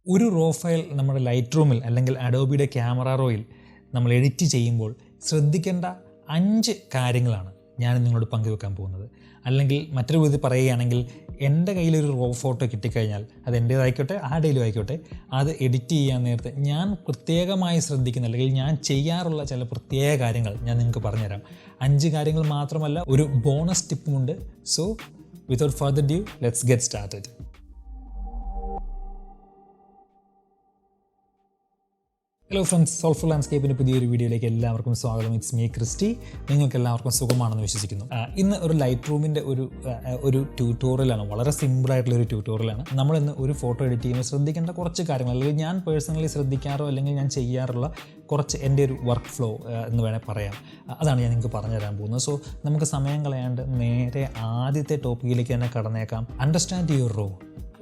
ഒരു raw file നമ്മുടെ light അല്ലെങ്കിൽ അഡോബിയുടെ ക്യാമറ റോയിൽ നമ്മൾ എഡിറ്റ് ചെയ്യുമ്പോൾ ശ്രദ്ധിക്കേണ്ട 5 കാര്യങ്ങളാണ് ഞാൻ നിങ്ങളോട് പങ്കുവെക്കാൻ പോകുന്നത്. അല്ലെങ്കിൽ മറ്റൊരു വിധത്തിൽ പറയുകയാണെങ്കിൽ, എൻ്റെ കയ്യിലൊരു റോ ഫോട്ടോ കിട്ടിക്കഴിഞ്ഞാൽ അത് എൻ്റേതായിക്കോട്ടെ ആരുടെയിലും ആയിക്കോട്ടെ, അത് എഡിറ്റ് ചെയ്യാൻ നേരത്തെ ഞാൻ പ്രത്യേകമായി ശ്രദ്ധിക്കുന്ന അല്ലെങ്കിൽ ഞാൻ ചെയ്യാറുള്ള ചില പ്രത്യേക കാര്യങ്ങൾ ഞാൻ നിങ്ങൾക്ക് പറഞ്ഞുതരാം. 5 കാര്യങ്ങൾ മാത്രമല്ല, ഒരു ബോണസ് ടിപ്പുമുണ്ട്. So without further due, let's get started. Hello friends, soulful ലാൻഡ്സ്കേപ്പിൻ്റെ പുതിയൊരു വീഡിയോയിലേക്ക് എല്ലാവർക്കും സ്വാഗതം. It's me Christy. നിങ്ങൾക്ക് എല്ലാവർക്കും സുഖമാണെന്ന് വിശ്വസിക്കുന്നു. ഇന്ന് ഒരു ലൈറ്റ് റൂമിൻ്റെ ഒരു ട്യൂട്ടോറിയലാണ്. വളരെ സിമ്പിളായിട്ടുള്ളൊരു ട്യൂട്ടോറിയലാണ്. നമ്മളിന്ന് ഒരു ഫോട്ടോ എഡിറ്റ് ചെയ്യുമ്പോൾ ശ്രദ്ധിക്കേണ്ട കുറച്ച് കാര്യങ്ങൾ, അല്ലെങ്കിൽ ഞാൻ പേഴ്സണലി ശ്രദ്ധിക്കാറോ അല്ലെങ്കിൽ ഞാൻ ചെയ്യാറുള്ള കുറച്ച് എൻ്റെ ഒരു വർക്ക് ഫ്ലോ എന്ന് വേണേൽ പറയാം. അതാണ് ഞാൻ നിങ്ങൾക്ക് പറഞ്ഞു തരാൻ പോകുന്നത്. സോ നമുക്ക് സമയം കളയാണ്ട് നേരെ ആദ്യത്തെ ടോപ്പിക്കിലേക്ക് തന്നെ കടന്നേക്കാം. Understand your raw.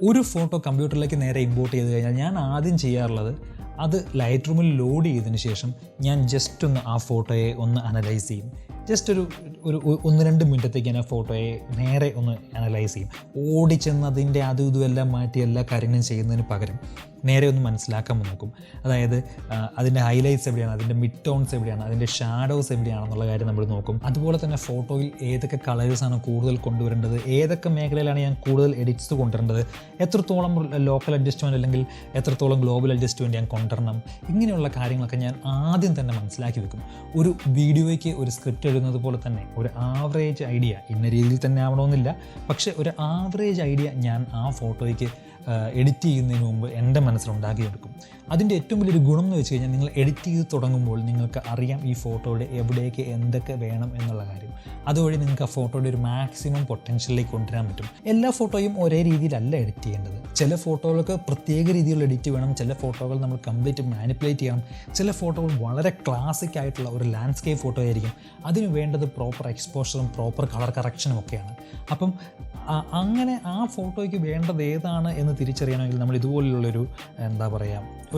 ഒരു ഫോട്ടോ കമ്പ്യൂട്ടറിലേക്ക് നേരെ ഇമ്പോർട്ട് ചെയ്ത് കഴിഞ്ഞാൽ ഞാൻ ആദ്യം ചെയ്യാറുള്ളത്, അത് ലൈറ്റ് റൂമിൽ ലോഡ് ചെയ്തതിന് ശേഷം ഞാൻ ജസ്റ്റ് ഒന്ന് ആ ഫോട്ടോയെ ഒന്ന് അനലൈസ് ചെയ്യും. ജസ്റ്റ് ഒരു 1-2 മിനിറ്റത്തേക്ക് ഞാൻ ആ ഫോട്ടോയെ നേരെ ഒന്ന് അനലൈസ് ചെയ്യും. ഓടിച്ചെന്ന് അതിൻ്റെ അതും ഇതും എല്ലാം മാറ്റി എല്ലാ കാര്യങ്ങളും ചെയ്യുന്നതിന് പകരം നേരെ ഒന്ന് മനസ്സിലാക്കാൻ നോക്കും. അതായത് അതിൻ്റെ ഹൈലൈറ്റ്സ് എവിടെയാണ്, അതിൻ്റെ മിഡ് ടോൺസ് എവിടെയാണ്, അതിൻ്റെ ഷാഡോസ് എവിടെയാണെന്നുള്ള കാര്യം നമ്മൾ നോക്കും. അതുപോലെ തന്നെ ഫോട്ടോയിൽ ഏതൊക്കെ കളേഴ്സാണ് കൂടുതൽ കൊണ്ടുവരേണ്ടത്, ഏതൊക്കെ മേഖലയിലാണ് ഞാൻ കൂടുതൽ എഡിറ്റ്സ് കൊണ്ടുവരേണ്ടത്, എത്രത്തോളം ലോക്കൽ അഡ്ജസ്റ്റ്മെൻറ്റ് അല്ലെങ്കിൽ എത്രത്തോളം ഗ്ലോബൽ അഡ്ജസ്റ്റ്മെൻറ്റ് ഞാൻ കൊണ്ടുവരണം, ഇങ്ങനെയുള്ള കാര്യങ്ങളൊക്കെ ഞാൻ ആദ്യം തന്നെ മനസ്സിലാക്കി വെക്കും. ഒരു വീഡിയോയ്ക്ക് ഒരു സ്ക്രിപ്റ്റ് എഴുതുന്നത് പോലെ തന്നെ ഒരു ആവറേജ് ഐഡിയ, ഇന്ന രീതിയിൽ തന്നെ ആവണമെന്നില്ല, പക്ഷേ ഒരു ആവറേജ് ഐഡിയ ഞാൻ ആ ഫോട്ടോയ്ക്ക് എഡിറ്റ് ചെയ്യുന്നതിന് മുമ്പ് എൻ്റെ മനസ്സിലുണ്ടാക്കിയെടുക്കും. അതിൻ്റെ ഏറ്റവും വലിയൊരു ഗുണം എന്ന് വെച്ച് കഴിഞ്ഞാൽ, നിങ്ങൾ എഡിറ്റ് ചെയ്ത് തുടങ്ങുമ്പോൾ നിങ്ങൾക്ക് അറിയാം ഈ ഫോട്ടോയുടെ എവിടേക്ക് എന്തൊക്കെ വേണം എന്നുള്ള കാര്യം. അതുവഴി നിങ്ങൾക്ക് ആ ഫോട്ടോയുടെ ഒരു മാക്സിമം പൊട്ടൻഷ്യലിലേക്ക് കൊണ്ടുവരാൻ പറ്റും. എല്ലാ ഫോട്ടോയും ഒരേ രീതിയിലല്ല എഡിറ്റ് ചെയ്യേണ്ടത്. ചില ഫോട്ടോകൾക്ക് പ്രത്യേക രീതിയിലുള്ള എഡിറ്റ് വേണം, ചില ഫോട്ടോകൾ നമ്മൾ കംപ്ലീറ്റ് മാനിപ്പുലേറ്റ് ചെയ്യണം, ചില ഫോട്ടോകൾ വളരെ ക്ലാസിക് ആയിട്ടുള്ള ഒരു ലാൻഡ്സ്കേപ്പ് ഫോട്ടോ ആയിരിക്കും. അതിന് വേണ്ടത് പ്രോപ്പർ എക്സ്പോഷറും പ്രോപ്പർ കളർ കറക്ഷനും ഒക്കെയാണ്. അപ്പം അങ്ങനെ ആ ഫോട്ടോയ്ക്ക് വേണ്ടത് ഏതാണ് എന്ന് തിരിച്ചറിയണമെങ്കിൽ നമ്മൾ ഇതുപോലുള്ളൊരു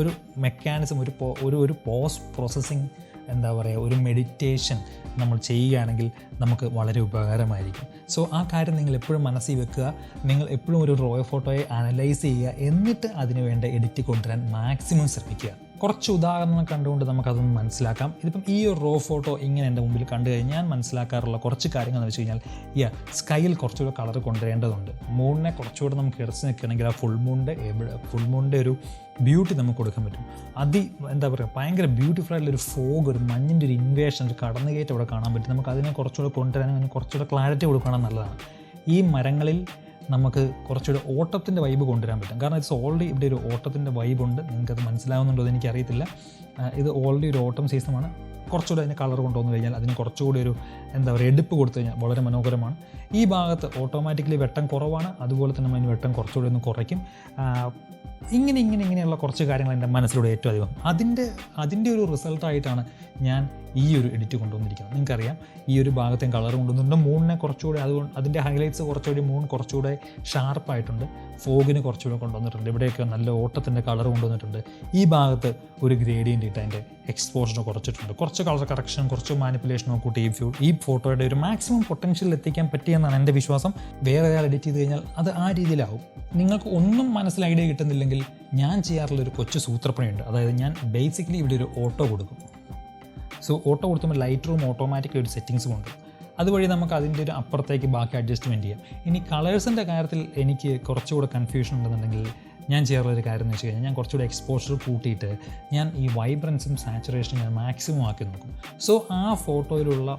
ഒരു മെക്കാനിസം, ഒരു പോസ്റ്റ് പ്രോസസ്സിങ് ഒരു മെഡിറ്റേഷൻ നമ്മൾ ചെയ്യുകയാണെങ്കിൽ നമുക്ക് വളരെ ഉപകാരമായിരിക്കും. സോ ആ കാര്യം നിങ്ങൾ എപ്പോഴും മനസ്സിൽ വെക്കുക. നിങ്ങൾ എപ്പോഴും ഒരു റോ ഫോട്ടോയെ അനലൈസ് ചെയ്യുക, എന്നിട്ട് അതിന് വേണ്ട എഡിറ്റ് കൊണ്ടുവരാൻ മാക്സിമം ശ്രമിക്കുക. കുറച്ച് ഉദാഹരണങ്ങൾ കണ്ടുകൊണ്ട് നമുക്കതൊന്ന് മനസ്സിലാക്കാം. ഇതിപ്പം ഈ ഒരു റോ ഫോട്ടോ ഇങ്ങനെ എൻ്റെ മുമ്പിൽ കണ്ടു കഴിഞ്ഞാൽ ഞാൻ മനസ്സിലാക്കാറുള്ള കുറച്ച് കാര്യങ്ങൾ എന്ന് വെച്ച് കഴിഞ്ഞാൽ, സ്കൈയിൽ കുറച്ചുകൂടെ കളർ കൊണ്ടുവരേണ്ടതുണ്ട്. മൂണിനെ കുറച്ചുകൂടെ നമുക്ക് ഇറച്ച് നിൽക്കുകയാണെങ്കിൽ ആ ഫുൾ മൂണിൻ്റെ ഒരു ബ്യൂട്ടി നമുക്ക് കൊടുക്കാൻ പറ്റും. ഭയങ്കര ബ്യൂട്ടിഫുൾ ആയിട്ടുള്ളൊരു ഫോഗ്, ഒരു മഞ്ഞിൻ്റെ ഒരു ഇൻവേഷൻ, ഒരു കടന്നുകയറ്റം ഇവിടെ കാണാൻ പറ്റും. നമുക്ക് അതിനെ കുറച്ചുകൂടെ കൊണ്ടുവരാനും അതിന് കുറച്ചുകൂടെ ക്ലാരിറ്റി കൊടുക്കണം നല്ലതാണ്. ഈ മരങ്ങളിൽ നമുക്ക് കുറച്ചുകൂടെ ഓട്ടത്തിൻ്റെ വൈബ് കൊണ്ടുവരാൻ പറ്റും. കാരണം ഇറ്റ്സ് ഓൾറെഡി ഇവിടെ ഒരു ഓട്ടത്തിൻ്റെ വൈബുണ്ട്. നിങ്ങൾക്കത് മനസ്സിലാവുന്നുണ്ടോ എന്ന് എനിക്കറിയത്തില്ല. ഇത് ഓൾറെഡി ഒരു ഓട്ടം സീസണാണ്. കുറച്ചുകൂടെ അതിന് കളർ കൊണ്ടുവന്നു കഴിഞ്ഞാൽ അതിന് കുറച്ചുകൂടി ഒരു എടുപ്പ് കൊടുത്തു കഴിഞ്ഞാൽ വളരെ മനോഹരമാണ്. ഈ ഭാഗത്ത് ഓട്ടോമാറ്റിക്കലി വെട്ടം കുറവാണ്, അതുപോലെ തന്നെ അതിന് വെട്ടം കുറച്ചുകൂടി ഒന്ന് കുറയ്ക്കും. ഇങ്ങനെയുള്ള കുറച്ച് കാര്യങ്ങൾ എൻ്റെ മനസ്സിലൂടെ ഏറ്റവും അധികം അതിൻ്റെ ഒരു റിസൾട്ടായിട്ടാണ് ഞാൻ ഈ ഒരു എഡിറ്റ് കൊണ്ടുവന്നിരിക്കുന്നത്. നിങ്ങൾക്കറിയാം, ഈ ഒരു ഭാഗത്തെ കളർ കൊണ്ടുവന്നിട്ടുണ്ട്. മൂണിനെ കുറച്ചുകൂടെ അതിൻ്റെ ഹൈലൈറ്റ്സ് കുറച്ചുകൂടി കുറച്ചുകൂടെ ഷാർപ്പായിട്ടുണ്ട്. ഫോഗിന് കുറച്ചുകൂടെ കൊണ്ടുവന്നിട്ടുണ്ട്. ഇവിടെയൊക്കെ നല്ല ഓട്ടത്തിൻ്റെ കളർ കൊണ്ടുവന്നിട്ടുണ്ട്. ഈ ഭാഗത്ത് ഒരു ഗ്രേഡിയൻ്റ് ഇട്ട് അതിൻ്റെ എക്സ്പോഷർ കുറച്ചിട്ടുണ്ട്. കുറച്ച് കളർ കറക്ഷൻ, കുറച്ച് മാനിപ്പുലേഷനോ കൂട്ടി ഈ ഫോട്ടോയുടെ ഒരു മാക്സിമം പൊട്ടൻഷ്യൽ എത്തിക്കാൻ പറ്റിയെന്നാണ് എൻ്റെ വിശ്വാസം. വേറെ ഒരാൾ എഡിറ്റ് ചെയ്ത് കഴിഞ്ഞാൽ അത് ആ രീതിയിലാവും. നിങ്ങൾക്ക് ഒന്നും മനസ്സിൽ ഐഡിയ കിട്ടുന്നില്ലെങ്കിൽ ഞാൻ ചെയ്യാറുള്ളൊരു കൊച്ചു സൂത്രപ്പണിയുണ്ട്. അതായത് ഞാൻ ബേസിക്കലി ഇവിടെ ഒരു ഓട്ടോ കൊടുക്കും. സോ ഓട്ടോ കൊടുക്കുമ്പോൾ ലൈറ്റ് റൂം ഓട്ടോമാറ്റിക്കലി ഒരു സെറ്റിങ്സ് കൊണ്ടുവരും. അതുവഴി നമുക്ക് അതിൻ്റെ ഒരു അപ്പുറത്തേക്ക് ബാക്കി അഡ്ജസ്റ്റ്മെൻറ്റ് ചെയ്യാം. ഇനി കളേഴ്സിൻ്റെ കാര്യത്തിൽ എനിക്ക് കുറച്ചുകൂടെ കൺഫ്യൂഷൻ ഉണ്ടെന്നുണ്ടെങ്കിൽ ഞാൻ ചെയ്യാറുള്ളൊരു കാര്യം എന്ന് വെച്ച് കഴിഞ്ഞാൽ, ഞാൻ കുറച്ചുകൂടെ എക്സ്പോഷർ കൂട്ടിയിട്ട് ഞാൻ ഈ വൈബ്രൻസും സാച്ചുറേഷനും ഞാൻ മാക്സിമം ആക്കി നോക്കും. സോ ആ ഫോട്ടോയിലുള്ള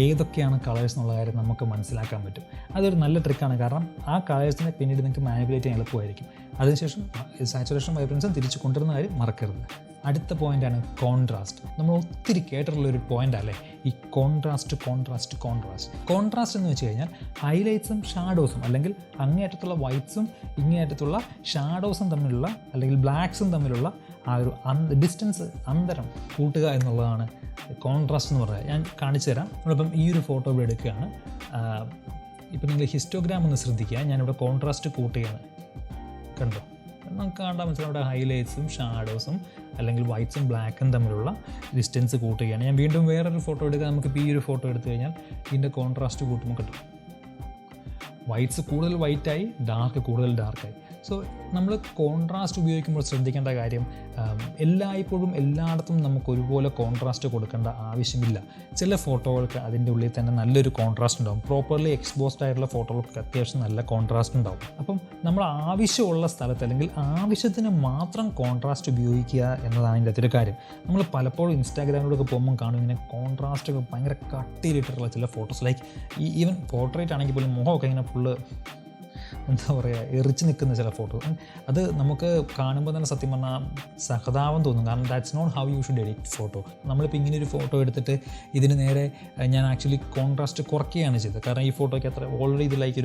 ഏതൊക്കെയാണ് കളേഴ്സ് എന്നുള്ള കാര്യം നമുക്ക് മനസ്സിലാക്കാൻ പറ്റും. അതൊരു നല്ല ട്രിക്കാണ്. കാരണം ആ കളേഴ്സിനെ പിന്നീട് നിങ്ങൾക്ക് മാനിപ്പുലേറ്റ് ചെയ്യാൻ എളുപ്പമായിരിക്കും. അതിനുശേഷം സാച്ചുറേഷൻ വൈബ്രൻസും തിരിച്ച് കൊണ്ടുവരുന്ന കാര്യം മറക്കരുത്. അടുത്ത പോയിൻ്റാണ് കോൺട്രാസ്റ്റ്. നമ്മൾ ഒത്തിരി കേട്ടിട്ടുള്ളൊരു പോയിൻ്റല്ലേ ഈ കോൺട്രാസ്റ്റ് എന്ന് വെച്ച് കഴിഞ്ഞാൽ, ഹൈലൈറ്റ്സും ഷാഡോസും അല്ലെങ്കിൽ അങ്ങേയറ്റത്തുള്ള വൈറ്റ്സും ഇങ്ങേയറ്റത്തുള്ള ഷാഡോസും തമ്മിലുള്ള അല്ലെങ്കിൽ ബ്ലാക്സും തമ്മിലുള്ള ആ ഒരു അന്തരം കൂട്ടുക എന്നുള്ളതാണ് കോൺട്രാസ്റ്റ് എന്ന് പറയുന്നത്. ഞാൻ കാണിച്ചു തരാം. നമ്മളിപ്പം ഈ ഒരു ഫോട്ടോ ഇവിടെ എടുക്കുകയാണ്. ഇപ്പം നിങ്ങൾ ഹിസ്റ്റോഗ്രാം ഒന്ന് ശ്രദ്ധിക്കുക. ഞാനിവിടെ കോൺട്രാസ്റ്റ് കൂട്ടുകയാണ്. കണ്ടോ? നമുക്ക് കാണാൻ മനസ്സിലാവും ഇവിടെ ഹൈലൈറ്റ്സും ഷാഡോസും അല്ലെങ്കിൽ വൈറ്റ്സും ബ്ലാക്കും തമ്മിലുള്ള ഡിസ്റ്റൻസ് കൂട്ടുകയാണ്. ഞാൻ വീണ്ടും വേറൊരു ഫോട്ടോ എടുക്കുക. നമുക്കിപ്പോൾ ഈ ഒരു ഫോട്ടോ എടുത്തു കഴിഞ്ഞാൽ ഇതിൻ്റെ കോൺട്രാസ്റ്റ് കൂട്ടുമ്പോൾ കിട്ടും. വൈറ്റ്സ് കൂടുതൽ വൈറ്റായി, ഡാർക്ക് കൂടുതൽ ഡാർക്കായി. സോ നമ്മൾ കോൺട്രാസ്റ്റ് ഉപയോഗിക്കുമ്പോൾ ശ്രദ്ധിക്കേണ്ട കാര്യം എല്ലായ്പ്പോഴും എല്ലായിടത്തും നമുക്ക് ഒരുപോലെ കോൺട്രാസ്റ്റ് കൊടുക്കേണ്ട ആവശ്യമില്ല. ചില ഫോട്ടോകൾക്ക് അതിൻ്റെ ഉള്ളിൽ തന്നെ നല്ലൊരു കോൺട്രാസ്റ്റ് ഉണ്ടാകും. പ്രോപ്പർലി എക്സ്പോസ്ഡ് ആയിട്ടുള്ള ഫോട്ടോകൾക്ക് അത്യാവശ്യം നല്ല കോൺട്രാസ്റ്റ് ഉണ്ടാകും. അപ്പം നമ്മൾ ആവശ്യമുള്ള സ്ഥലത്ത് അല്ലെങ്കിൽ ആവശ്യത്തിന് മാത്രം കോൺട്രാസ്റ്റ് ഉപയോഗിക്കുക എന്നതാണ് ഇതിൻ്റെ അകത്തൊരു കാര്യം. നമ്മൾ പലപ്പോഴും ഇൻസ്റ്റാഗ്രാമിലൊക്കെ പോകുമ്പോൾ കാണും ഇങ്ങനെ കോൺട്രാസ്റ്റൊക്കെ ഭയങ്കര കട്ടിയിലിട്ടുള്ള ചില ഫോട്ടോസ്. ലൈക്ക് ഈവൻ പോർട്രേറ്റ് ആണെങ്കിൽ പോലും മുഖമൊക്കെ ഇങ്ങനെ ഫുള്ള് എന്താ പറയുക എറിച്ച് നിൽക്കുന്ന ചില ഫോട്ടോ. അത് നമുക്ക് കാണുമ്പോൾ തന്നെ സത്യം പറഞ്ഞാൽ സഹതാപം തോന്നും. കാരണം that's not how you should edit photo. നമ്മളിപ്പോൾ ഇങ്ങനെ ഒരു ഫോട്ടോ എടുത്തിട്ട് ഇതിന് നേരെ ഞാൻ ആക്ച്വലി കോൺട്രാസ്റ്റ് കുറയ്ക്കുകയാണ് ചെയ്തത്. കാരണം ഈ ഫോട്ടോയ്ക്ക് അത്ര ഓൾറെഡി ഇത് ലൈക്ക്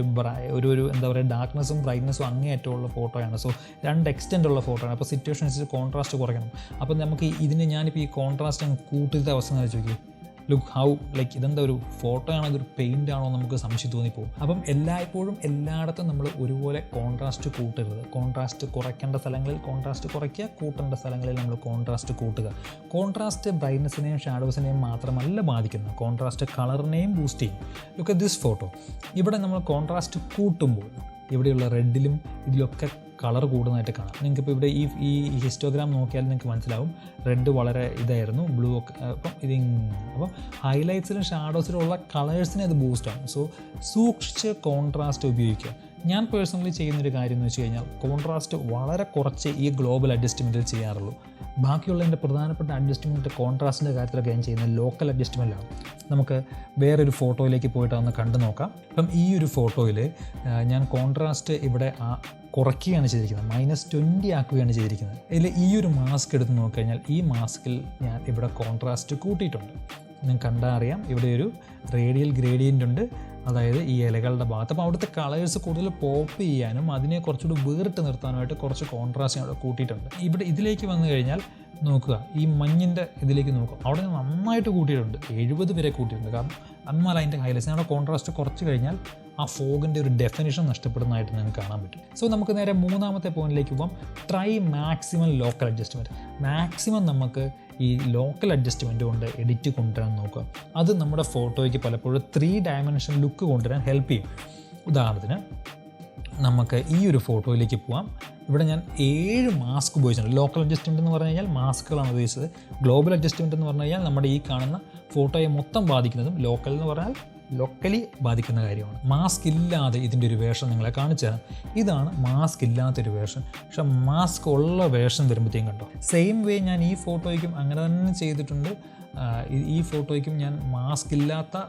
ഒരു എന്താ പറയുക ഡാർക്ക്നെസ്സും ബ്രൈറ്റ്നെസ്സും അങ്ങേയറ്റമുള്ള ഫോട്ടോയാണ്. സോ 2 എക്സ്റ്റെൻ്റ് ഉള്ള ഫോട്ടോയാണ്. അപ്പോൾ സിറ്റുവേഷൻ അനുസരിച്ച് കോൺട്രാസ്റ്റ് കുറയ്ക്കണം. അപ്പോൾ നമുക്ക് ഇതിന് ഞാനിപ്പോൾ ഈ കോൺട്രാസ്റ്റ് അങ്ങ് കൂട്ടിയത്തെ അവസ്ഥ എന്ന് വെച്ച് നോക്കി. ലുക്ക് ഹൗ ലൈക്ക് ഇതെന്താ ഒരു ഫോട്ടോ ആണോ ഇതൊരു പെയിൻ്റ് ആണോ നമുക്ക് സംശയം തോന്നിപ്പോകും. അപ്പം എല്ലായ്പ്പോഴും എല്ലായിടത്തും നമ്മൾ ഒരുപോലെ കോൺട്രാസ്റ്റ് കൂട്ടരുത്. കോൺട്രാസ്റ്റ് കുറയ്ക്കേണ്ട സ്ഥലങ്ങളിൽ കോൺട്രാസ്റ്റ് കുറയ്ക്കുക, കൂട്ടേണ്ട സ്ഥലങ്ങളിൽ നമ്മൾ കോൺട്രാസ്റ്റ് കൂട്ടുക. കോൺട്രാസ്റ്റ് ബ്രൈറ്റ്നെസ്സിനെയും ഷാഡോസിനെയും മാത്രമല്ല ബാധിക്കുന്നത്, കോൺട്രാസ്റ്റ് കളറിനെയും ബൂസ്റ്റ് ചെയ്യും. Look at this photo. ഇവിടെ നമ്മൾ കോൺട്രാസ്റ്റ് കൂട്ടുമ്പോൾ ഇവിടെയുള്ള റെഡിലും ഇതിലൊക്കെ കളർ കൂടുന്നതായിട്ട് കാണാം. നിങ്ങൾക്കിപ്പോൾ ഇവിടെ ഈ ഹിസ്റ്റോഗ്രാം നോക്കിയാൽ നിങ്ങൾക്ക് മനസ്സിലാവും റെഡ് വളരെ ഇതായിരുന്നു, ബ്ലൂ ഒക്കെ. അപ്പം അപ്പം ഹൈലൈറ്റ്സിലും ഷാഡോസിലും ഉള്ള കളേഴ്സിനെ അത് ബൂസ്റ്റാണ്. സോ സൂക്ഷിച്ച് കോൺട്രാസ്റ്റ് ഉപയോഗിക്കുക. ഞാൻ പേഴ്സണലി ചെയ്യുന്നൊരു കാര്യം എന്ന് വെച്ച് കഴിഞ്ഞാൽ കോൺട്രാസ്റ്റ് വളരെ കുറച്ച് ഈ ഗ്ലോബൽ അഡ്ജസ്റ്റ്മെൻറ്റിൽ ചെയ്യാറുള്ളൂ. ബാക്കിയുള്ള എൻ്റെ പ്രധാനപ്പെട്ട അഡ്ജസ്റ്റ്മെൻറ്റ് കോൺട്രാസ്റ്റിൻ്റെ കാര്യത്തിലൊക്കെ ഞാൻ ചെയ്യുന്നത് ലോക്കൽ അഡ്ജസ്റ്റ്മെൻറ്റാണ്. നമുക്ക് വേറൊരു ഫോട്ടോയിലേക്ക് പോയിട്ട് ഒന്ന് കണ്ടു നോക്കാം. അപ്പം ഈ ഒരു ഫോട്ടോയിൽ ഞാൻ കോൺട്രാസ്റ്റ് ഇവിടെ കുറയ്ക്കുകയാണ് ചെയ്തിരിക്കുന്നത്, -20 ആക്കുകയാണ് ചെയ്തിരിക്കുന്നത്. ഇതിൽ ഈ ഒരു മാസ്ക് എടുത്ത് നോക്കിക്കഴിഞ്ഞാൽ ഈ മാസ്കിൽ ഞാൻ ഇവിടെ കോൺട്രാസ്റ്റ് കൂട്ടിയിട്ടുണ്ട്. നിങ്ങൾക്ക് കണ്ടാൽ അറിയാം ഇവിടെ ഒരു റേഡിയൽ ഗ്രേഡിയൻ്റ് ഉണ്ട്, അതായത് ഈ ഇലകളുടെ ഭാഗത്ത്. അപ്പോൾ അവിടുത്തെ കളേഴ്സ് കൂടുതൽ പോപ്പ് ചെയ്യാനും അതിനെ കുറച്ചുകൂടി വേറിട്ട് നിർത്താനുമായിട്ട് കുറച്ച് കോൺട്രാസ്റ്റ് അവിടെ കൂട്ടിയിട്ടുണ്ട്. ഇവിടെ ഇതിലേക്ക് വന്നു കഴിഞ്ഞാൽ നോക്കുക, ഈ മഞ്ഞിൻ്റെ ഇതിലേക്ക് നോക്കുക, അവിടെ നന്നായിട്ട് കൂട്ടിയിട്ടുണ്ട്, 70 വരെ കൂട്ടിയിട്ടുണ്ട്. കാരണം എന്നാൽ അതിൻ്റെ ഹൈലൈറ്റ്സ് അവിടെ കോൺട്രാസ്റ്റ് കുറച്ച് കഴിഞ്ഞാൽ ആ ഫോഗിൻ്റെ ഒരു ഡെഫിനിഷൻ നഷ്ടപ്പെടുന്നതായിട്ട് നിങ്ങൾക്ക് കാണാൻ പറ്റും. സോ നമുക്ക് നേരെ മൂന്നാമത്തെ പോയിന്റിലേക്ക് പോകാം. Try maximum local adjustment. Maximum നമുക്ക് ഈ ലോക്കൽ അഡ്ജസ്റ്റ്മെൻറ്റ് കൊണ്ട് എഡിറ്റ് കൊണ്ടുവരാൻ നോക്കുക. അത് നമ്മുടെ ഫോട്ടോയ്ക്ക് പലപ്പോഴും 3 ഡയമെൻഷൻ ലുക്ക് കൊണ്ടുവരാൻ ഹെൽപ്പ് ചെയ്യും. ഉദാഹരണത്തിന് നമുക്ക് ഈ ഒരു ഫോട്ടോയിലേക്ക് പോകാം. ഇവിടെ ഞാൻ 7 മാസ്ക് ഉപയോഗിച്ചിട്ടുണ്ട്. ലോക്കൽ അഡ്ജസ്റ്റ്മെൻറ്റ് എന്ന് പറഞ്ഞു കഴിഞ്ഞാൽ മാസ്കുകളാണ് ഉപയോഗിച്ചത്. ഗ്ലോബൽ അഡ്ജസ്റ്റ്മെൻറ്റ് എന്ന് പറഞ്ഞു കഴിഞ്ഞാൽ നമ്മുടെ ഈ കാണുന്ന ഫോട്ടോയെ മൊത്തം ബാധിക്കുന്നതും, ലോക്കൽ എന്ന് പറഞ്ഞാൽ ലൊക്കലി ബാധിക്കുന്ന കാര്യമാണ്. മാസ്ക് ഇല്ലാതെ ഇതിൻ്റെ ഒരു വേർഷൻ നിങ്ങളെ കാണിച്ചു തരാം. ഇതാണ് മാസ്ക് ഇല്ലാത്തൊരു വേർഷൻ. പക്ഷെ മാസ്ക് ഉള്ള വേർഷൻ വരുമ്പോഴത്തേക്കും കണ്ടോ, സെയിം വേ ഞാൻ ഈ ഫോട്ടോയ്ക്കും അങ്ങനെ തന്നെ ചെയ്തിട്ടുണ്ട്. ഈ ഫോട്ടോയ്ക്കും ഞാൻ മാസ്ക് ഇല്ലാത്ത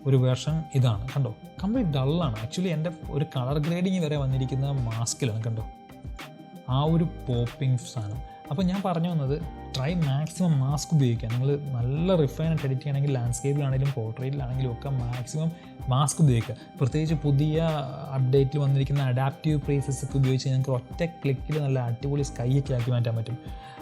ഒരു വേർഷൻ ഇതാണ്. കണ്ടോ, കംപ്ലീറ്റ് ഡള്ളാണ്. ആക്ച്വലി എൻ്റെ ഒരു കളർ ഗ്രേഡിങ് വരെ വന്നിരിക്കുന്ന മാസ്കിലാണ്. കണ്ടോ ആ ഒരു പോപ്പിംഗ് സാധനം. അപ്പോൾ ഞാൻ പറഞ്ഞു വന്നത് ട്രൈ മാക്സിമം മാസ്ക് ഉപയോഗിക്കുക. നിങ്ങൾ നല്ല റിഫൈനായിട്ട് എഡിറ്റ് ചെയ്യണമെങ്കിൽ ലാൻഡ്സ്കേപ്പിലാണെങ്കിലും പോർട്രേറ്റിലാണെങ്കിലും ഒക്കെ മാക്സിമം മാസ്ക് ഉപയോഗിക്കുക. പ്രത്യേകിച്ച് പുതിയ അപ്ഡേറ്റിൽ വന്നിരിക്കുന്ന അഡാപ്റ്റീവ് പ്ലേസസ് ഒക്കെ ഉപയോഗിച്ച് ഞങ്ങൾക്ക് ഒറ്റ ക്ലിക്കിൽ നല്ല അടിപൊളി സ്കൈ ഒക്കെ ആക്കി മാറ്റാൻ പറ്റും.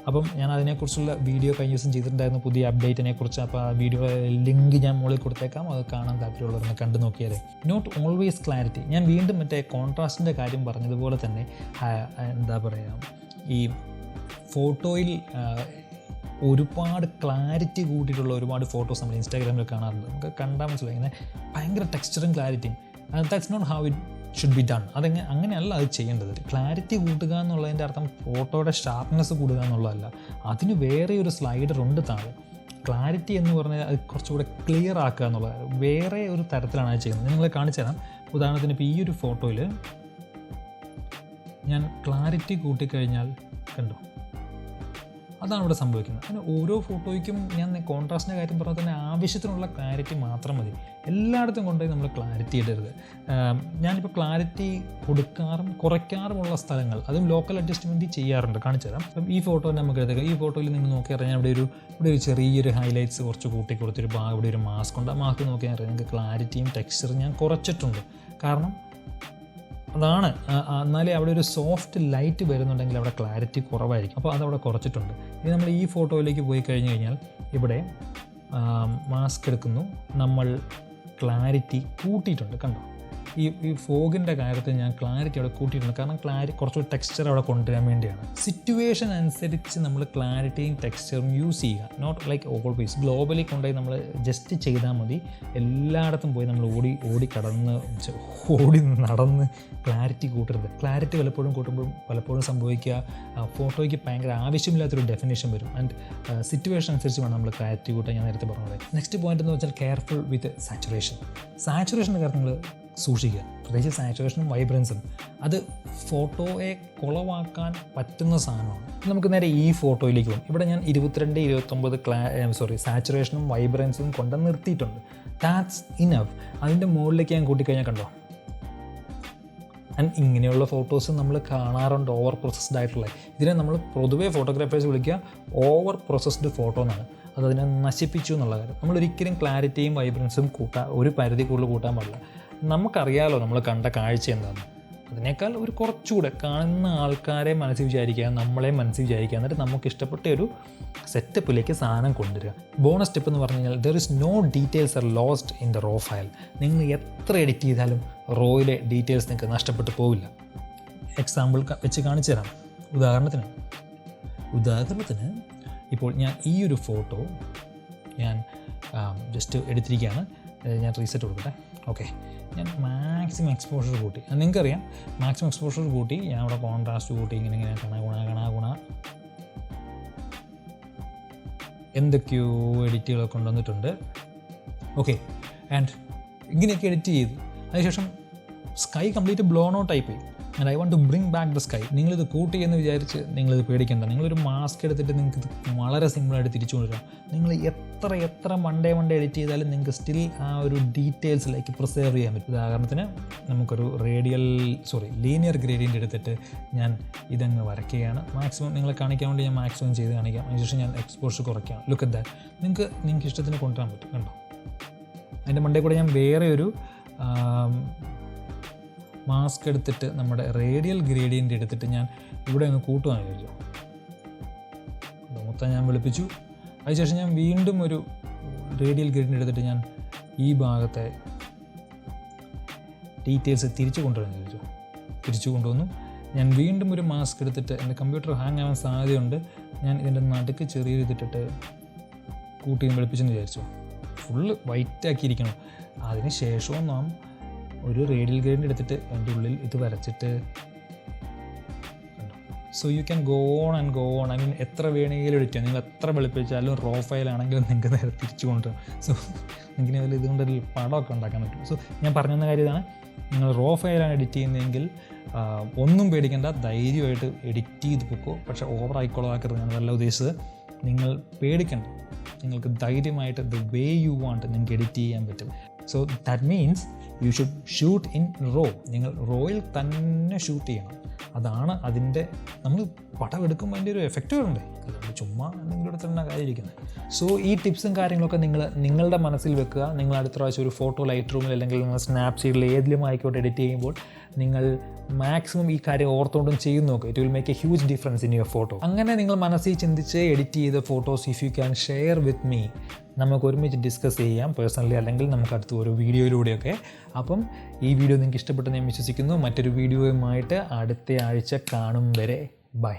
അപ്പം ഞാൻ അതിനെക്കുറിച്ചുള്ള വീഡിയോ കഴിഞ്ഞ ദിവസം ചെയ്തിട്ടുണ്ടായിരുന്നു, പുതിയ അപ്ഡേറ്റിനെ കുറിച്ച്. അപ്പോൾ ആ വീഡിയോ ലിങ്ക് ഞാൻ മുകളിൽ കൊടുത്തേക്കാം, അത് കാണാൻ താല്പര്യമുള്ളവരൊന്ന് കണ്ടു നോക്കിയാൽ. Not always clarity. ഞാൻ വീണ്ടും മറ്റേ കോൺട്രാസ്റ്റിൻ്റെ കാര്യം പറഞ്ഞതുപോലെ തന്നെ എന്താ പറയുക, ഈ ഫോട്ടോയിൽ ഒരുപാട് ക്ലാരിറ്റി കൂട്ടിയിട്ടുള്ള ഒരുപാട് ഫോട്ടോസ് നമ്മൾ ഇൻസ്റ്റാഗ്രാമിൽ കാണാറുണ്ട്. നമുക്ക് കണ്ടാൽ മനസ്സിലായി ഇങ്ങനെ ഭയങ്കര ടെക്സ്ചറും ക്ലാരിറ്റിയും. That's not how it should be done. അങ്ങനെയല്ല അത് ചെയ്യേണ്ടത്. ക്ലാരിറ്റി കൂട്ടുക എന്നുള്ളതിൻ്റെ അർത്ഥം ഫോട്ടോയുടെ ഷാർപ്നെസ് കൂടുക എന്നുള്ളതല്ല. അതിന് വേറെ ഒരു സ്ലൈഡർ ഉണ്ട് താഴെ. ക്ലാരിറ്റി എന്ന് പറഞ്ഞാൽ അത് കുറച്ചുകൂടെ ക്ലിയർ ആക്കുക എന്നുള്ളത് വേറെ ഒരു തരത്തിലാണ് അത് ചെയ്യുന്നത്. നിങ്ങളെ കാണിച്ചു തരാം. ഉദാഹരണത്തിന് ഇപ്പോൾ ഈ ഒരു ഫോട്ടോയിൽ ഞാൻ ക്ലാരിറ്റി കൂട്ടിക്കഴിഞ്ഞാൽ കണ്ടോ, അതാണ് ഇവിടെ സംഭവിക്കുന്നത്. അങ്ങനെ ഓരോ ഫോട്ടോയ്ക്കും ഞാൻ കോൺട്രാസ്റ്റിൻ്റെ കാര്യം പറഞ്ഞാൽ തന്നെ ആവശ്യത്തിനുള്ള ക്ലാരിറ്റി മാത്രം മതി. എല്ലായിടത്തും കൊണ്ടുപോയി നമ്മൾ ക്ലാരിറ്റി ഇടരുത്. ഞാനിപ്പോൾ ക്ലാരിറ്റി കൊടുക്കാറും കുറയ്ക്കാറുമുള്ള സ്ഥലങ്ങൾ, അതും ലോക്കൽ അഡ്ജസ്റ്റ്മെൻറ്റ് ചെയ്യാറുണ്ട്. കാണിച്ചു തരാം. അപ്പം ഈ ഫോട്ടോ നമുക്ക് എടുക്കുക. ഈ ഫോട്ടോയിൽ നിങ്ങൾ നോക്കിയറിയാൻ ഇവിടെ ഒരു ചെറിയൊരു ഹൈലൈറ്റ്സ് കുറച്ച് കൂട്ടി കൊടുത്തൊരു ഭാഗം, ഇവിടെ ഒരു മാസ്ക് ഉണ്ട്. ആ മാസ്ക് നോക്കിയാൽ അറിയാം നിങ്ങൾക്ക് ക്ലാരിറ്റിയും ടെക്സ്ചറും ഞാൻ കുറച്ചിട്ടുണ്ട്. കാരണം അതാണ്, എന്നാലേ അവിടെ ഒരു സോഫ്റ്റ് ലൈറ്റ് വരുന്നുണ്ടെങ്കിൽ അവിടെ ക്ലാരിറ്റി കുറവായിരിക്കും. അപ്പോൾ അതവിടെ കുറച്ചിട്ടുണ്ട്. ഇനി നമ്മൾ ഈ ഫോട്ടോയിലേക്ക് പോയി കഴിഞ്ഞ് കഴിഞ്ഞാൽ ഇവിടെ മാസ്ക് എടുക്കുന്നു, നമ്മൾ ക്ലാരിറ്റി കൂട്ടിയിട്ടുണ്ട്. കണ്ടോ, ഈ ഫോഗിൻ്റെ കാര്യത്തിൽ ഞാൻ ക്ലാരിറ്റി അവിടെ കൂട്ടിയിട്ടുണ്ട്. കാരണം കുറച്ചുകൂടി ടെക്സ്ചർ അവിടെ കൊണ്ടുവരാൻ വേണ്ടിയാണ്. സിറ്റുവേഷൻ അനുസരിച്ച് നമ്മൾ ക്ലാരിറ്റിയും ടെക്സ്ചറും യൂസ് ചെയ്യുക. നോട്ട് ലൈക്ക് ഓൾവേസ് ഗ്ലോബലി കൊണ്ടുപോയി നമ്മൾ ജസ്റ്റ് ചെയ്താൽ മതി. എല്ലായിടത്തും പോയി നമ്മൾ ഓടി നടന്ന് ക്ലാരിറ്റി കൂട്ടരുത്. ക്ലാരിറ്റി പലപ്പോഴും സംഭവിക്കുക ഫോട്ടോയ്ക്ക് ഭയങ്കര ആവശ്യമില്ലാത്തൊരു ഡെഫിനേഷൻ വരും. ആൻഡ് സിറ്റുവേഷൻ അനുസരിച്ച് വേണം നമ്മൾ ക്ലാരിറ്റി കൂട്ടാൻ. ഞാൻ നേരത്തെ പറഞ്ഞത്. നെക്സ്റ്റ് പോയിന്റ് എന്ന് വെച്ചാൽ കെയർഫുൾ വിത്ത് സാച്ചുറേഷൻ്റെ കാര്യം നിങ്ങൾ സൂക്ഷിക്കുക. പ്രത്യേകിച്ച് സാച്ചുറേഷനും വൈബ്രൻസും അത് ഫോട്ടോയെ കുളവാക്കാൻ പറ്റുന്ന സാധനമാണ്. നമുക്ക് നേരെ ഈ ഫോട്ടോയിലേക്ക് പോകും. ഇവിടെ ഞാൻ 22-29 സാച്ചുറേഷനും വൈബ്രൻസും കൊണ്ട് നിർത്തിയിട്ടുണ്ട്. That's enough. അതിൻ്റെ മുകളിലേക്ക് ഞാൻ കൂട്ടിക്കഴിഞ്ഞാൽ കണ്ടോ. ആൻഡ് ഇങ്ങനെയുള്ള ഫോട്ടോസ് നമ്മൾ കാണാറുണ്ട്, ഓവർ പ്രോസസ്ഡ് ആയിട്ടുള്ള. ഇതിനെ നമ്മൾ പൊതുവേ ഫോട്ടോഗ്രാഫേഴ്സ് വിളിക്കുക ഓവർ പ്രോസസ്ഡ് ഫോട്ടോ എന്നാണ്. അതിനെ നശിപ്പിച്ചു എന്നുള്ള കാര്യം. നമ്മളൊരിക്കലും ക്ലാരിറ്റിയും വൈബ്രൻസും ഒരു പരിധി കൂടുതൽ കൂട്ടാൻ പാടില്ല. നമുക്കറിയാലോ നമ്മൾ കണ്ട കാഴ്ച എന്താണെന്ന്. അതിനേക്കാൾ ഒരു കുറച്ചുകൂടെ കാണുന്ന ആൾക്കാരെ മനസ്സിൽ വിചാരിക്കുക, നമ്മളെ മനസ്സിൽ വിചാരിക്കുക. എന്നിട്ട് നമുക്ക് ഇഷ്ടപ്പെട്ട ഒരു സെറ്റപ്പിലേക്ക് സാധനം കൊണ്ടുവരിക. ബോണസ് ടിപ്പ് എന്ന് പറഞ്ഞു കഴിഞ്ഞാൽ there is no details are lost in the raw file. നിങ്ങൾ എത്ര എഡിറ്റ് ചെയ്താലും റോയിലെ ഡീറ്റെയിൽസ് നിങ്ങൾക്ക് നഷ്ടപ്പെട്ടു പോവില്ല. എക്സാമ്പിൾ വെച്ച് കാണിച്ചു തരാം. ഉദാഹരണത്തിന് ഇപ്പോൾ ഞാൻ ഈ ഒരു ഫോട്ടോ ഞാൻ ജസ്റ്റ് എടുത്തിരിക്കുകയാണ്. ഞാൻ റീസെറ്റ് കൊടുക്കട്ടെ. ഓക്കെ, ഞാൻ മാക്സിമം എക്സ്പോഷർ കൂട്ടി. നിങ്ങൾക്കറിയാം മാക്സിമം എക്സ്പോഷർ കൂട്ടി. ഞാൻ അവിടെ കോൺട്രാസ്റ്റ് കൂട്ടി ഇങ്ങനെ ഗുണ എന്തൊക്കെയോ എഡിറ്റുകളൊക്കെ കൊണ്ടുവന്നിട്ടുണ്ട്. ഓക്കെ, ആൻഡ് ഇങ്ങനെയൊക്കെ എഡിറ്റ് ചെയ്തു. അതിനുശേഷം സ്കൈ കംപ്ലീറ്റ് ബ്ലോൺ ഔട്ട് ആയിപ്പോയി. And I want to bring back the sky. നിങ്ങളിത് കൂട്ടിയെന്ന് വിചാരിച്ച് നിങ്ങളിത് പേടിക്കേണ്ട. നിങ്ങളൊരു മാസ്ക് എടുത്തിട്ട് നിങ്ങൾക്കിത് വളരെ സിമ്പിളായിട്ട് തിരിച്ചു കൊണ്ടുവരാം. നിങ്ങൾ എത്ര മൺഡേ എഡിറ്റ് ചെയ്താലും നിങ്ങൾക്ക് സ്റ്റിൽ ആ ഒരു ഡീറ്റെയിൽസിലേക്ക് പ്രിസേർവ് ചെയ്യാൻ പറ്റും. ഉദാഹരണത്തിന് നമുക്കൊരു ലീനിയർ ഗ്രേഡിയൻ്റ് എടുത്തിട്ട് ഞാൻ ഇതങ്ങ് വരയ്ക്കുകയാണ്. മാക്സിമം നിങ്ങളെ കാണിക്കാൻ വേണ്ടി ഞാൻ മാക്സിമം ചെയ്ത് കാണിക്കാം. അതിനുശേഷം ഞാൻ എക്സ്പോഷർ കുറയ്ക്കുകയാണ്. Look at that. നിങ്ങൾക്ക് ഇഷ്ടത്തിന് കൊണ്ടുവരാൻ പറ്റും. കണ്ടോ, അതിൻ്റെ മണ്ടേ കൂടെ ഞാൻ വേറെ ഒരു മാസ്ക് എടുത്തിട്ട് നമ്മുടെ റേഡിയൽ ഗ്രേഡിയൻ്റ് എടുത്തിട്ട് ഞാൻ ഇവിടെ ഒന്ന് കൂട്ടുവാൻ വിചാരിച്ചു. മൊത്തം ഞാൻ വെളുപ്പിച്ചു. അതിനുശേഷം ഞാൻ വീണ്ടും ഒരു റേഡിയൽ ഗ്രേഡിയൻ്റ് എടുത്തിട്ട് ഞാൻ ഈ ഭാഗത്തെ ഡീറ്റെയിൽസ് തിരിച്ചു കൊണ്ടുവന്നു. ഞാൻ വീണ്ടും ഒരു മാസ്ക് എടുത്തിട്ട് എൻ്റെ കമ്പ്യൂട്ടർ ഹാങ് ആവാൻ സാധ്യതയുണ്ട്. ഞാൻ ഇതിൻ്റെ നടുക്ക് ചെറിയൊരു ഇതിട്ടിട്ട് കൂട്ടിയും വെളുപ്പിച്ചെന്ന് വിചാരിച്ചു. ഫുള്ള് വൈറ്റാക്കിയിരിക്കണം. അതിന് ശേഷവും നാം ഒരു റേഡിയൽ ഗ്രേഡിയൻ്റ് എടുത്തിട്ട് അതിൻ്റെ ഉള്ളിൽ ഇത് വരച്ചിട്ട് so you can go on. I mean എത്ര വേണമെങ്കിലും എഡിറ്റ് ചെയ്യാം. നിങ്ങൾ എത്ര വെളുപ്പിച്ചാലും റോ ഫയലാണെങ്കിലും നിങ്ങൾക്ക് നേരെ തിരിച്ചു കൊണ്ടുവരാം. സോ നിങ്ങൾക്ക് ഇതുകൊണ്ടൊരു പടമൊക്കെ ഉണ്ടാക്കാൻ പറ്റും. സോ ഞാൻ പറഞ്ഞ കാര്യം ഇതാണ്. നിങ്ങൾ റോ ഫയലാണ് എഡിറ്റ് ചെയ്യുന്നതെങ്കിൽ ഒന്നും പേടിക്കേണ്ട, ധൈര്യമായിട്ട് എഡിറ്റ് ചെയ്ത് പൊക്കോ. പക്ഷേ ഓവർ ആയിക്കോളാക്കരുത്. ഞാൻ നല്ല ഉദ്ദേശിച്ചത് നിങ്ങൾ പേടിക്കണ്ട. നിങ്ങൾക്ക് ധൈര്യമായിട്ട് ദ വേ യു വാണ്ട് നിങ്ങൾക്ക് എഡിറ്റ് ചെയ്യാൻ പറ്റും. So that means you should shoot in raw. നിങ്ങൾ റോയിൽ തന്നെ ഷൂട്ട് ചെയ്യണം. അതാണ് അതിൻ്റെ നമ്മൾ പടം എടുക്കുമ്പോൾ അതിൻ്റെ ഒരു എഫക്റ്റ് വരണ്ടേ. അല്ലാണ്ട് ചുമ്മാ എന്തെങ്കിലും എടുത്തിട്ടുള്ള കാര്യമിരിക്കുന്നത്. സോ ഈ ടിപ്സും കാര്യങ്ങളൊക്കെ നിങ്ങളുടെ മനസ്സിൽ വെക്കുക. നിങ്ങൾ അടുത്ത പ്രാവശ്യം ഒരു ഫോട്ടോ ലൈറ്റ് അല്ലെങ്കിൽ നിങ്ങൾ സ്നാപ്സീഡിൽ ഏതിലും ആയിക്കോട്ടെ എഡിറ്റ് ചെയ്യുമ്പോൾ നിങ്ങൾ മാക്സിമം ഈ കാര്യം ഓർത്തുകൊണ്ടും ചെയ്ത് നോക്കുക. It will make A huge difference in your photo. അങ്ങനെ നിങ്ങൾ മനസ്സിൽ ചിന്തിച്ച് എഡിറ്റ് ചെയ്ത photos if you can share with me, നമുക്ക് ഒരുമിച്ച് ഡിസ്കസ് ചെയ്യാം പേഴ്സണലി, അല്ലെങ്കിൽ നമുക്ക് അടുത്ത ഒരു വീഡിയോയിലൂടെയൊക്കെ. അപ്പം ഈ വീഡിയോ നിങ്ങൾക്ക് ഇഷ്ടപ്പെട്ടെന്ന് ഞാൻ വിശ്വസിക്കുന്നു. മറ്റൊരു വീഡിയോയുമായിട്ട് അടുത്ത ആഴ്ച കാണും വരെ ബൈ.